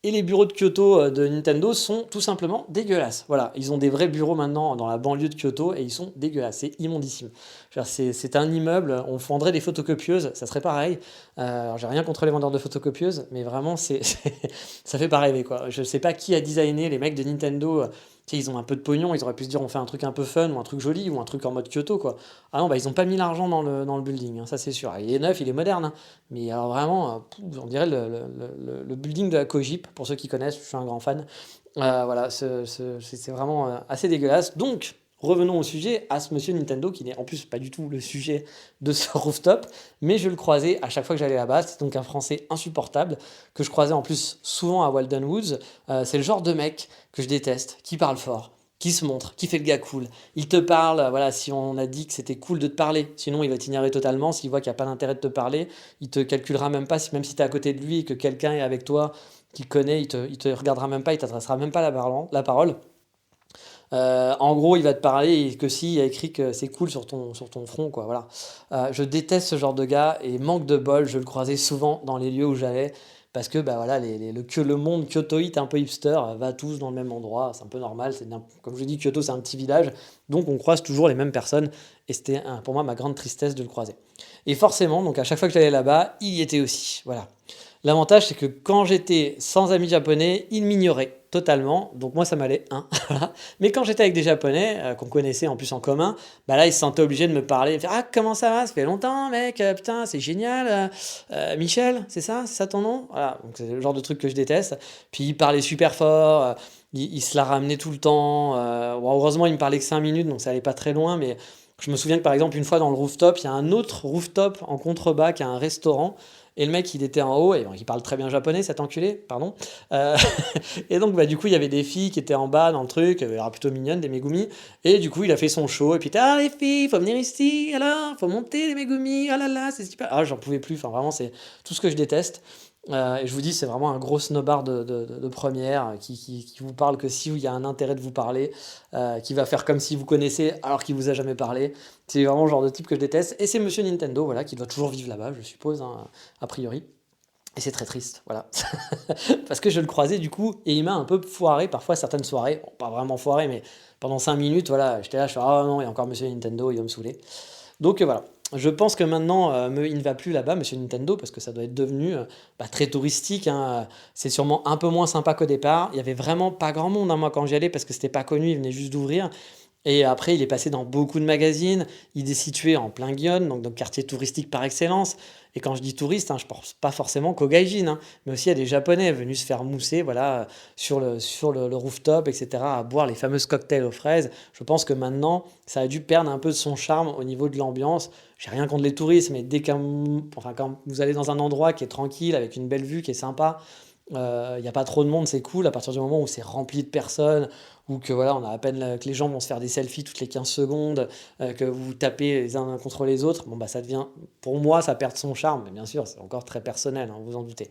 Et les bureaux de Kyoto de Nintendo sont tout simplement dégueulasses. Voilà, ils ont des vrais bureaux maintenant dans la banlieue de Kyoto et ils sont dégueulasses, c'est immondissime. C'est un immeuble, on vendrait des photocopieuses, ça serait pareil. Alors j'ai rien contre les vendeurs de photocopieuses, mais vraiment ça fait pas rêver quoi. Je sais pas qui a designé les mecs de Nintendo. Tu sais, ils ont un peu de pognon, ils auraient pu se dire on fait un truc un peu fun ou un truc joli ou un truc en mode Kyoto quoi. Ah non, bah ils ont pas mis l'argent dans le building, hein, ça c'est sûr. Il est neuf, il est moderne, hein. Mais alors vraiment, on dirait le building de la Cogip, pour ceux qui connaissent, je suis un grand fan. Voilà, c'est vraiment assez dégueulasse. Donc, revenons au sujet, à ce monsieur Nintendo, qui n'est en plus pas du tout le sujet de ce rooftop, mais je le croisais à chaque fois que j'allais là-bas. C'est donc un Français insupportable, que je croisais en plus souvent à Walden Woods. C'est le genre de mec que je déteste, qui parle fort, qui se montre, qui fait le gars cool. Il te parle, voilà, si on a dit que c'était cool de te parler, sinon il va t'ignorer totalement. S'il voit qu'il n'y a pas d'intérêt de te parler, il te calculera même pas, même si tu es à côté de lui et que quelqu'un est avec toi, qu'il connaît, il te regardera même pas, il t'adressera même pas la parole. En gros, il va te parler que s'il y a écrit que c'est cool sur ton front, quoi, voilà. Je déteste ce genre de gars et manque de bol, je le croisais souvent dans les lieux où j'allais parce que bah voilà, le monde kyotoïte un peu hipster va tous dans le même endroit, c'est un peu normal. Comme je dis, Kyoto c'est un petit village, donc on croise toujours les mêmes personnes et c'était pour moi ma grande tristesse de le croiser. Et forcément, donc à chaque fois que j'allais là-bas, il y était aussi, voilà. L'avantage c'est que quand j'étais sans amis japonais, ils m'ignoraient. totalement, donc moi ça m'allait voilà. Mais quand j'étais avec des Japonais, qu'on connaissait en plus en commun, bah là ils se sentaient obligés de me parler, de faire: «Ah comment ça va? Ça fait longtemps mec, putain c'est génial, Michel, c'est ça? C'est ça ton nom?» Voilà, donc c'est le genre de truc que je déteste. Puis ils parlaient super fort, ils se la ramenaient tout le temps, bon heureusement ils me parlaient que 5 minutes donc ça allait pas très loin, mais je me souviens que par exemple une fois dans le rooftop, il y a un autre rooftop en contrebas qui a un restaurant et le mec il était en haut et bon, il parle très bien japonais cet enculé, pardon. Euh, et donc bah du coup il y avait des filles qui étaient en bas dans le truc, alors plutôt mignonnes, des Megumi. Et du coup il a fait son show et puis ah les filles, faut venir ici, alors faut monter les Megumi, ah là là c'est super. Ah j'en pouvais plus, enfin vraiment c'est tout ce que je déteste. Et je vous dis, c'est vraiment un gros snobard de première qui vous parle que si il y a un intérêt de vous parler, qui va faire comme si vous connaissez alors qu'il vous a jamais parlé. C'est vraiment le genre de type que je déteste. Et c'est Monsieur Nintendo, voilà, qui doit toujours vivre là-bas, je suppose, hein, a priori. Et c'est très triste, voilà. Parce que je le croisais du coup, et il m'a un peu foiré parfois certaines soirées. Bon, pas vraiment foiré, mais pendant 5 minutes, voilà, j'étais là, je fais ah non, il y a encore Monsieur Nintendo, il va me saouler. Donc voilà. Je pense que maintenant, il ne va plus là-bas, Monsieur Nintendo, parce que ça doit être devenu bah, très touristique, hein. C'est sûrement un peu moins sympa qu'au départ. Il y avait vraiment pas grand monde, hein, moi, quand j'y allais, parce que c'était pas connu, il venait juste d'ouvrir. Et après, il est passé dans beaucoup de magazines. Il est situé en plein Gyeon, donc quartier touristique par excellence. Et quand je dis touriste, hein, je pense pas forcément qu'aux gaijin, hein, mais aussi à des Japonais venus se faire mousser, voilà, sur le rooftop, etc., à boire les fameuses cocktails aux fraises. Je pense que maintenant, ça a dû perdre un peu de son charme au niveau de l'ambiance. J'ai rien contre les touristes, mais enfin, quand vous allez dans un endroit qui est tranquille, avec une belle vue, qui est sympa, il n'y a pas trop de monde, c'est cool. À partir du moment où c'est rempli de personnes, ou que voilà, on a à peine que les gens vont se faire des selfies toutes les 15 secondes, que vous tapez les uns contre les autres, bon bah ça devient, pour moi, ça perd son charme. Mais bien sûr, c'est encore très personnel, hein, vous en doutez.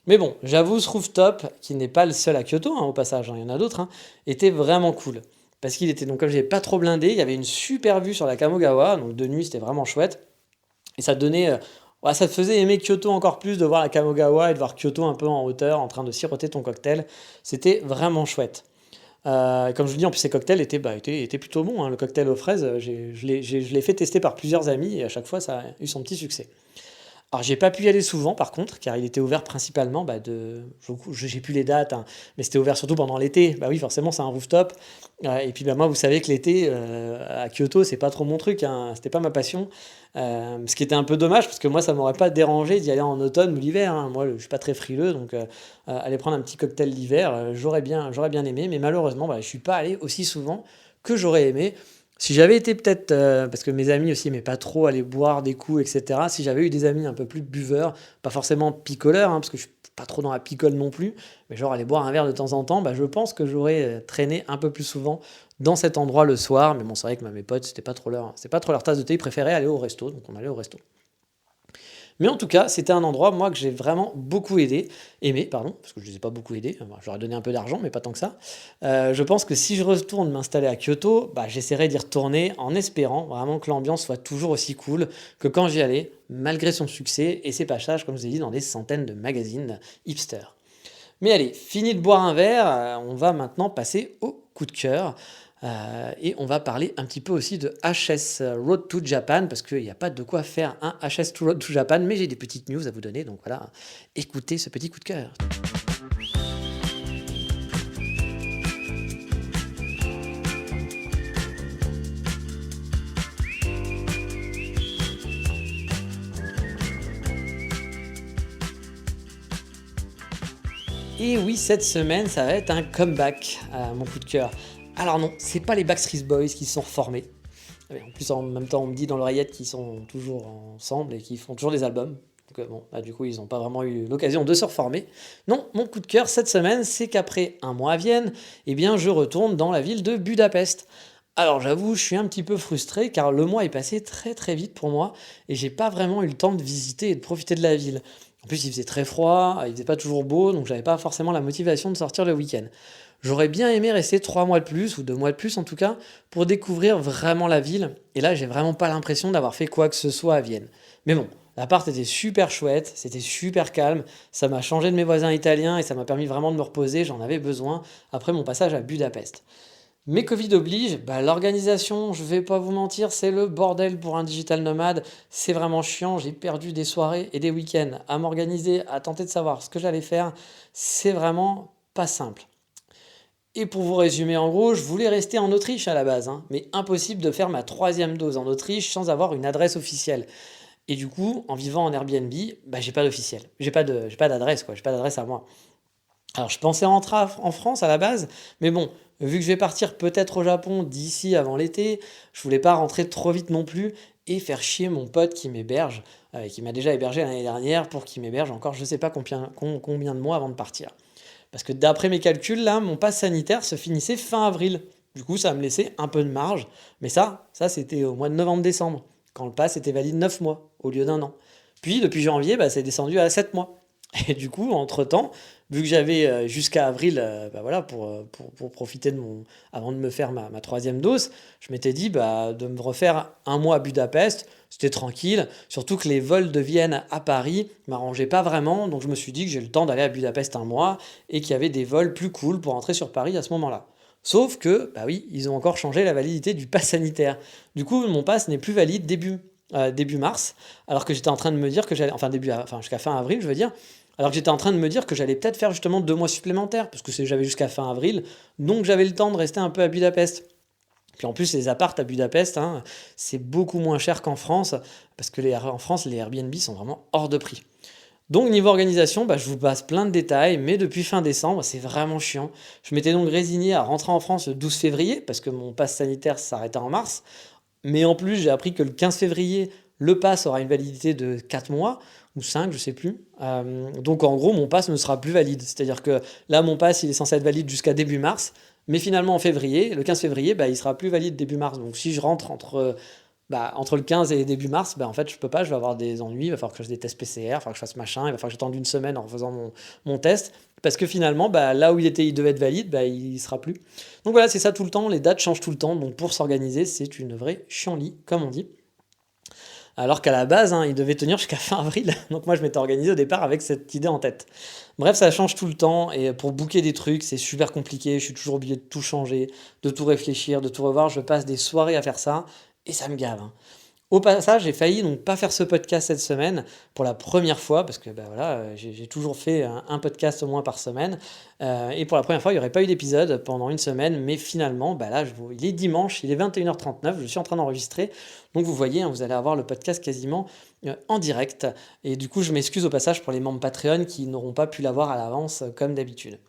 Mais bon, j'avoue, ce rooftop, qui n'est pas le seul à Kyoto, hein, au passage, hein, il y en a d'autres, hein, était vraiment cool. Parce qu'il était, donc comme j'ai pas trop blindé, il y avait une super vue sur la Kamogawa, donc de nuit c'était vraiment chouette. Et ça donnait, ouais, ça te faisait aimer Kyoto encore plus de voir la Kamogawa et de voir Kyoto un peu en hauteur en train de siroter ton cocktail. C'était vraiment chouette. Comme je vous dis, en plus ces cocktails étaient plutôt bons, hein. Le cocktail aux fraises, je l'ai fait tester par plusieurs amis et à chaque fois ça a eu son petit succès. Alors j'ai pas pu y aller souvent par contre, car il était ouvert principalement j'ai plus les dates, hein, mais c'était ouvert surtout pendant l'été. Bah oui, forcément c'est un rooftop. Et puis bah moi vous savez que l'été à Kyoto c'est pas trop mon truc, hein, c'était pas ma passion. Ce qui était un peu dommage parce que moi ça m'aurait pas dérangé d'y aller en automne ou l'hiver, hein. Moi je suis pas très frileux donc aller prendre un petit cocktail l'hiver, j'aurais bien aimé, mais malheureusement bah, je suis pas allé aussi souvent que j'aurais aimé. Si j'avais été peut-être, parce que mes amis aussi aimaient pas trop aller boire des coups, etc. Si j'avais eu des amis un peu plus buveurs, pas forcément picoleurs, hein, parce que je suis pas trop dans la picole non plus, mais genre aller boire un verre de temps en temps, bah, je pense que j'aurais traîné un peu plus souvent dans cet endroit le soir. Mais bon, c'est vrai que mes potes, c'était pas trop leur tasse de thé, ils préféraient aller au resto, donc on allait au resto. Mais en tout cas, c'était un endroit, moi, que j'ai vraiment beaucoup aimé, pardon, parce que je ne les ai pas beaucoup aidés, j'aurais donné un peu d'argent, mais pas tant que ça. Je pense que si je retourne m'installer à Kyoto, bah, j'essaierai d'y retourner en espérant vraiment que l'ambiance soit toujours aussi cool que quand j'y allais, malgré son succès et ses passages, comme je vous ai dit, dans des centaines de magazines hipsters. Mais allez, fini de boire un verre, on va maintenant passer au coup de cœur. Et on va parler un petit peu aussi de HS Road to Japan, parce qu'il n'y a pas de quoi faire un HS Road to Japan, mais j'ai des petites news à vous donner, donc voilà, écoutez ce petit coup de cœur. Et oui, cette semaine, ça va être un comeback à mon coup de cœur. Alors non, c'est pas les Backstreet Boys qui se sont reformés. En plus, en même temps, on me dit dans l'oreillette qu'ils sont toujours ensemble et qu'ils font toujours des albums. Donc bon, bah, du coup, ils n'ont pas vraiment eu l'occasion de se reformer. Non, mon coup de cœur cette semaine, c'est qu'après un mois à Vienne, eh bien, je retourne dans la ville de Budapest. Alors j'avoue, je suis un petit peu frustré car le mois est passé très très vite pour moi et j'ai pas vraiment eu le temps de visiter et de profiter de la ville. En plus, il faisait très froid, il faisait pas toujours beau, donc j'avais pas forcément la motivation de sortir le week-end. J'aurais bien aimé rester 3 mois de plus, ou 2 mois de plus en tout cas, pour découvrir vraiment la ville. Et là, j'ai vraiment pas l'impression d'avoir fait quoi que ce soit à Vienne. Mais bon, l'appart était super chouette, c'était super calme, ça m'a changé de mes voisins italiens et ça m'a permis vraiment de me reposer, j'en avais besoin après mon passage à Budapest. Mais Covid oblige, bah, l'organisation, je vais pas vous mentir, c'est le bordel pour un digital nomade. C'est vraiment chiant, j'ai perdu des soirées et des week-ends à m'organiser, à tenter de savoir ce que j'allais faire. C'est vraiment pas simple. Et pour vous résumer en gros, je voulais rester en Autriche à la base, hein, mais impossible de faire ma troisième dose en Autriche sans avoir une adresse officielle. Et du coup, en vivant en Airbnb, bah, j'ai pas d'officiel. J'ai pas d'adresse, quoi. J'ai pas d'adresse à moi. Alors, je pensais rentrer en France à la base, mais bon, vu que je vais partir peut-être au Japon d'ici avant l'été, je voulais pas rentrer trop vite non plus et faire chier mon pote qui m'héberge, qui m'a déjà hébergé l'année dernière pour qu'il m'héberge encore je sais pas combien de mois avant de partir. Parce que d'après mes calculs, là, mon pass sanitaire se finissait fin avril. Du coup, ça me laissait un peu de marge. Mais ça c'était au mois de novembre-décembre, quand le pass était valide 9 mois au lieu d'un an. Puis depuis janvier, bah, c'est descendu à 7 mois. Et du coup, entre-temps, vu que j'avais jusqu'à avril bah voilà, pour profiter de mon. Avant de me faire ma troisième dose, je m'étais dit bah, de me refaire un mois à Budapest, c'était tranquille. Surtout que les vols de Vienne à Paris m'arrangeaient pas vraiment, donc je me suis dit que j'ai le temps d'aller à Budapest un mois et qu'il y avait des vols plus cool pour entrer sur Paris à ce moment-là. Sauf que, bah oui, ils ont encore changé la validité du pass sanitaire. Du coup, mon pass n'est plus valide début mars, alors que j'étais en train de me dire que j'allais, enfin jusqu'à fin avril, je veux dire, alors que j'étais en train de me dire que j'allais peut-être faire justement 2 mois supplémentaires, parce que j'avais jusqu'à fin avril, donc j'avais le temps de rester un peu à Budapest. Puis en plus, les apparts à Budapest, hein, c'est beaucoup moins cher qu'en France, parce que en France, les Airbnb sont vraiment hors de prix. Donc niveau organisation, bah, je vous passe plein de détails, mais depuis fin décembre, c'est vraiment chiant. Je m'étais donc résigné à rentrer en France le 12 février, parce que mon pass sanitaire s'arrêtait en mars. Mais en plus, j'ai appris que le 15 février, le pass aura une validité de 4 mois, ou 5, je sais plus. Donc en gros, mon pass ne sera plus valide. C'est-à-dire que là, mon pass, il est censé être valide jusqu'à début mars. Mais finalement, en février, le 15 février, bah, il sera plus valide début mars. Donc si je rentre entre le 15 et début mars, bah, en fait, je peux pas, je vais avoir des ennuis, il va falloir que je fasse des tests PCR, il va falloir que je fasse machin, il va falloir que j'attende une semaine en faisant mon test, parce que finalement, bah, là où il devait être valide, bah, il sera plus. Donc voilà, c'est ça tout le temps, les dates changent tout le temps, donc pour s'organiser, c'est une vraie chienlit, comme on dit. Alors qu'à la base, hein, il devait tenir jusqu'à fin avril, donc moi je m'étais organisé au départ avec cette idée en tête. Bref, ça change tout le temps, et pour booker des trucs, c'est super compliqué, je suis toujours obligé de tout changer, de tout réfléchir, de tout revoir, je passe des soirées à faire ça, et ça me gave, hein. Au passage, j'ai failli donc pas faire ce podcast cette semaine pour la première fois, parce que bah, voilà, j'ai toujours fait un podcast au moins par semaine. Et pour la première fois, il n'y aurait pas eu d'épisode pendant une semaine, mais finalement, bah là, il est dimanche, il est 21h39, je suis en train d'enregistrer. Donc vous voyez, hein, vous allez avoir le podcast quasiment en direct. Et du coup, je m'excuse au passage pour les membres Patreon qui n'auront pas pu l'avoir à l'avance comme d'habitude.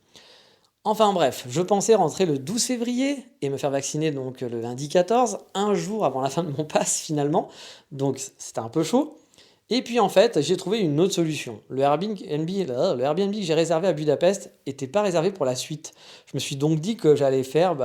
Enfin bref, je pensais rentrer le 12 février et me faire vacciner donc le lundi 14, un jour avant la fin de mon pass finalement, donc c'était un peu chaud. Et puis en fait, j'ai trouvé une autre solution. Le Airbnb que j'ai réservé à Budapest n'était pas réservé pour la suite. Je me suis donc dit que j'allais faire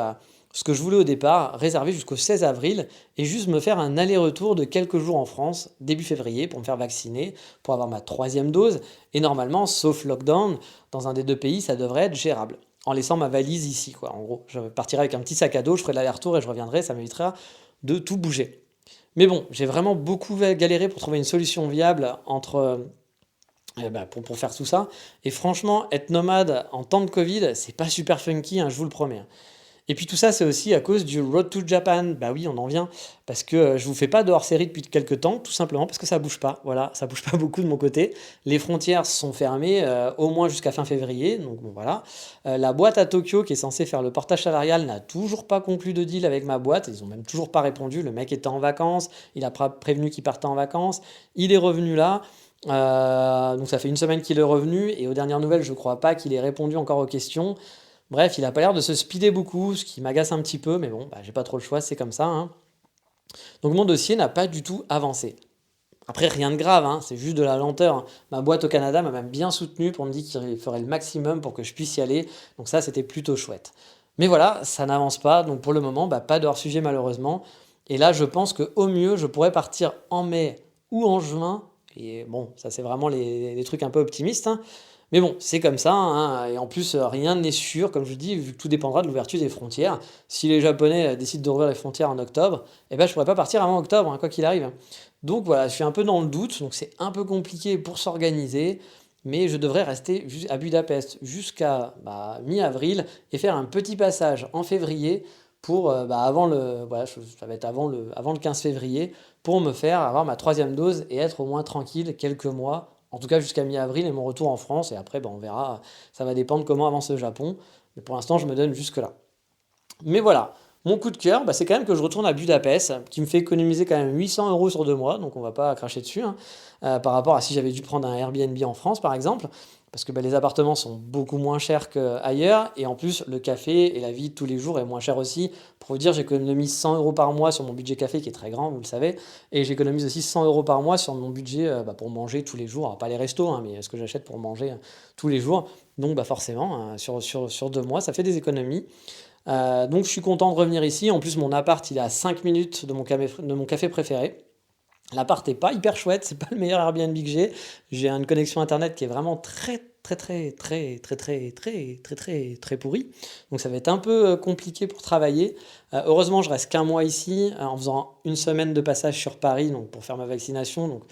ce que je voulais au départ, réserver jusqu'au 16 avril et juste me faire un aller-retour de quelques jours en France, début février, pour me faire vacciner, pour avoir ma troisième dose. Et normalement, sauf lockdown, dans un des deux pays, ça devrait être gérable en laissant ma valise ici, quoi. En gros, je partirai avec un petit sac à dos, je ferai l'aller-retour et je reviendrai, ça m'évitera de tout bouger. Mais bon, j'ai vraiment beaucoup galéré pour trouver une solution viable pour faire tout ça. Et franchement, être nomade en temps de Covid, c'est pas super funky, hein, je vous le promets, hein. Et puis tout ça, c'est aussi à cause du Road to Japan. Bah oui, on en vient. Parce que je vous fais pas de hors-série depuis quelques temps, tout simplement parce que ça bouge pas. Voilà, ça bouge pas beaucoup de mon côté. Les frontières sont fermées au moins jusqu'à fin février. Donc bon, voilà. La boîte à Tokyo qui est censée faire le portage salarial n'a toujours pas conclu de deal avec ma boîte. Ils ont même toujours pas répondu. Le mec était en vacances. Il a prévenu qu'il partait en vacances. Il est revenu là. Donc ça fait une semaine qu'il est revenu. Et aux dernières nouvelles, je crois pas qu'il ait répondu encore aux questions. Bref, il a pas l'air de se speeder beaucoup, ce qui m'agace un petit peu, mais bon, j'ai pas trop le choix, c'est comme ça, hein. Donc mon dossier n'a pas du tout avancé. Après, rien de grave, hein, c'est juste de la lenteur, hein. Ma boîte au Canada m'a même bien soutenu pour me dire qu'il ferait le maximum pour que je puisse y aller, donc ça, c'était plutôt chouette. Mais voilà, ça n'avance pas, donc pour le moment, pas de hors-sujet malheureusement. Et là, je pense qu'au mieux, je pourrais partir en mai ou en juin, et bon, ça c'est vraiment les trucs un peu optimistes, hein. Mais bon, c'est comme ça, hein, et en plus, rien n'est sûr, comme je dis, vu que tout dépendra de l'ouverture des frontières. Si les Japonais décident d'ouvrir les frontières en octobre, eh ben, je pourrais pas partir avant octobre, hein, quoi qu'il arrive. Donc voilà, je suis un peu dans le doute, donc c'est un peu compliqué pour s'organiser, mais je devrais rester à Budapest jusqu'à mi-avril et faire un petit passage en février pour ça va être avant le 15 février pour me faire avoir ma troisième dose et être au moins tranquille quelques mois, en tout cas jusqu'à mi-avril et mon retour en France. Et après, on verra, ça va dépendre comment avance le Japon. Mais pour l'instant, je me donne jusque-là. Mais voilà, mon coup de cœur, c'est quand même que je retourne à Budapest, qui me fait économiser quand même 800 euros sur 2 mois, donc on va pas cracher dessus, hein, par rapport à si j'avais dû prendre un Airbnb en France, par exemple, parce que les appartements sont beaucoup moins chers qu'ailleurs, et en plus, le café et la vie de tous les jours est moins cher aussi. Pour vous dire, j'économise 100 euros par mois sur mon budget café, qui est très grand, vous le savez, et j'économise aussi 100 euros par mois sur mon budget pour manger tous les jours. Alors, pas les restos, hein, mais ce que j'achète pour manger tous les jours. Donc forcément, sur 2 mois, ça fait des économies. Donc je suis content de revenir ici. En plus, mon appart, il est à 5 minutes de mon café préféré. L'appart est pas hyper chouette, c'est pas le meilleur Airbnb que j'ai. J'ai une connexion internet qui est vraiment très très très très très très très très très très pourrie. Donc ça va être un peu compliqué pour travailler. Heureusement, je reste qu'un mois ici en faisant une semaine de passage sur Paris donc pour faire ma vaccination. Donc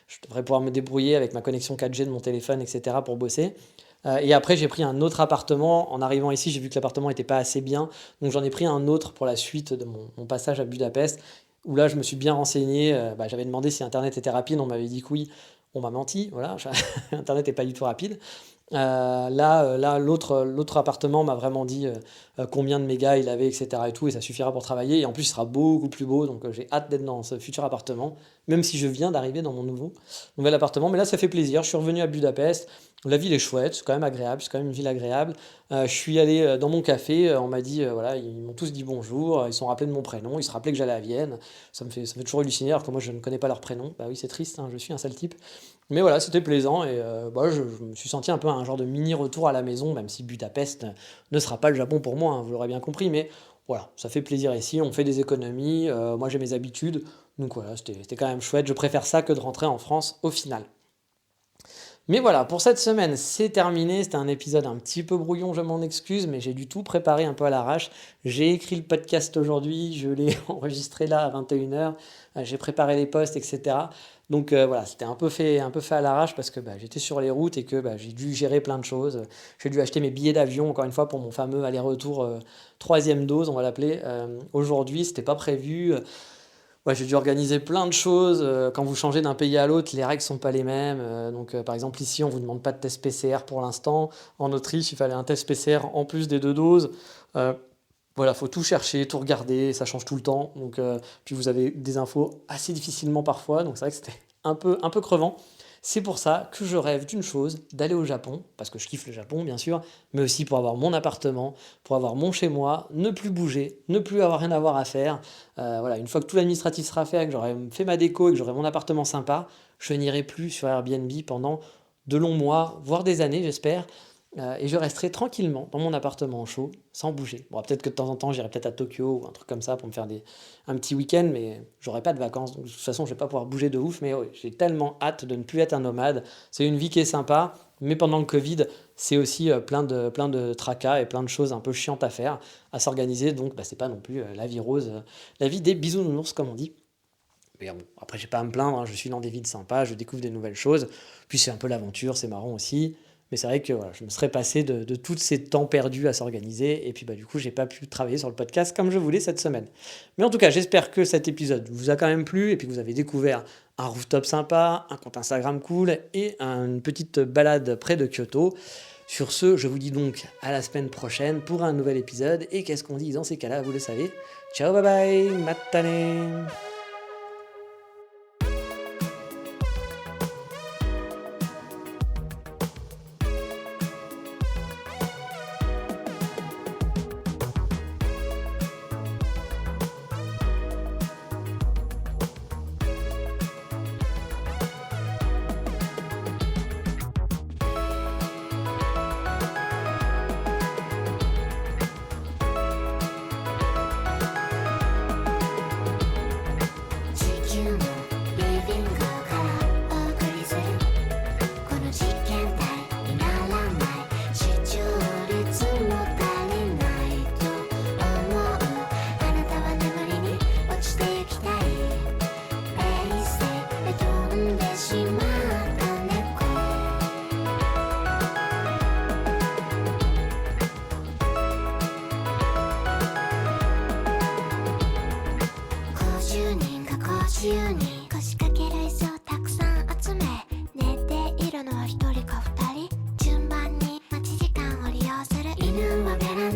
je devrais pouvoir me débrouiller avec ma connexion 4G de mon téléphone, etc. pour bosser. Et après, j'ai pris un autre appartement. En arrivant ici, j'ai vu que l'appartement n'était pas assez bien. Donc j'en ai pris un autre pour la suite de mon passage à Budapest, où là, je me suis bien renseigné. J'avais demandé si Internet était rapide. On m'avait dit que oui. On m'a menti. Voilà, Internet n'est pas du tout rapide. Là, l'autre appartement m'a vraiment dit combien de mégas il avait, etc. et tout, et ça suffira pour travailler. Et en plus, il sera beaucoup plus beau. Donc j'ai hâte d'être dans ce futur appartement, même si je viens d'arriver dans mon nouvel appartement. Mais là, ça fait plaisir. Je suis revenu à Budapest. La ville est chouette, c'est quand même agréable, c'est quand même une ville agréable. Je suis allé dans mon café, on m'a dit, voilà, ils m'ont tous dit bonjour, ils se sont rappelés de mon prénom, ils se rappelaient que j'allais à Vienne. Ça me fait toujours halluciner, alors que moi je ne connais pas leur prénom. Bah oui, c'est triste, hein, je suis un sale type. Mais voilà, c'était plaisant et je me suis senti un peu un genre de mini retour à la maison, même si Budapest ne sera pas le Japon pour moi, hein, vous l'aurez bien compris. Mais voilà, ça fait plaisir ici, on fait des économies, moi j'ai mes habitudes, donc voilà, c'était quand même chouette. Je préfère ça que de rentrer en France au final. Mais voilà, pour cette semaine, c'est terminé. C'était un épisode un petit peu brouillon, je m'en excuse, mais j'ai dû tout préparer un peu à l'arrache. J'ai écrit le podcast aujourd'hui, je l'ai enregistré là à 21h, j'ai préparé les posts, etc. Donc voilà, c'était un peu fait à l'arrache parce que j'étais sur les routes et que j'ai dû gérer plein de choses. J'ai dû acheter mes billets d'avion, encore une fois, pour mon fameux aller-retour troisième dose, on va l'appeler. Aujourd'hui, c'était pas prévu. Ouais, j'ai dû organiser plein de choses. Quand vous changez d'un pays à l'autre, les règles sont pas les mêmes. Par exemple, ici, on vous demande pas de test PCR pour l'instant. En Autriche, il fallait un test PCR en plus des 2 doses. Euh, voilà, faut tout chercher, tout regarder, ça change tout le temps. Puis vous avez des infos assez difficilement parfois. Donc c'est vrai que c'était un peu crevant. C'est pour ça que je rêve d'une chose, d'aller au Japon, parce que je kiffe le Japon bien sûr, mais aussi pour avoir mon appartement, pour avoir mon chez-moi, ne plus bouger, ne plus avoir rien à voir à faire. Voilà, une fois que tout l'administratif sera fait, que j'aurai fait ma déco et que j'aurai mon appartement sympa, je n'irai plus sur Airbnb pendant de longs mois, voire des années j'espère. Et je resterai tranquillement dans mon appartement chaud, sans bouger. Bon, peut-être que de temps en temps, j'irai peut-être à Tokyo ou un truc comme ça pour me faire un petit week-end, mais j'aurai pas de vacances. Donc, de toute façon, je vais pas pouvoir bouger de ouf. Mais ouais, j'ai tellement hâte de ne plus être un nomade. C'est une vie qui est sympa, mais pendant le Covid, c'est aussi plein de tracas et plein de choses un peu chiantes à faire, à s'organiser. Donc, c'est pas non plus la vie rose, la vie des bisounours, comme on dit. Mais bon, après, j'ai pas à me plaindre, hein, je suis dans des villes sympas, je découvre des nouvelles choses. Puis c'est un peu l'aventure, c'est marrant aussi. Mais c'est vrai que voilà, je me serais passé de tous ces temps perdus à s'organiser. Et puis du coup, j'ai pas pu travailler sur le podcast comme je voulais cette semaine. Mais en tout cas, j'espère que cet épisode vous a quand même plu et puis que vous avez découvert un rooftop sympa, un compte Instagram cool et une petite balade près de Kyoto. Sur ce, je vous dis donc à la semaine prochaine pour un nouvel épisode. Et qu'est-ce qu'on dit dans ces cas-là, vous le savez. Ciao, bye bye, matane.自由に腰掛ける椅子をたくさん集め寝ているのは一人か二人順番に待ち時間を利用する犬はベランダ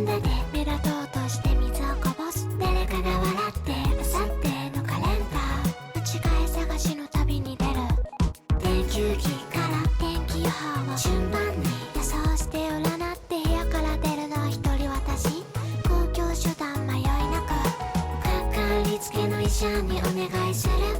緒にお願いする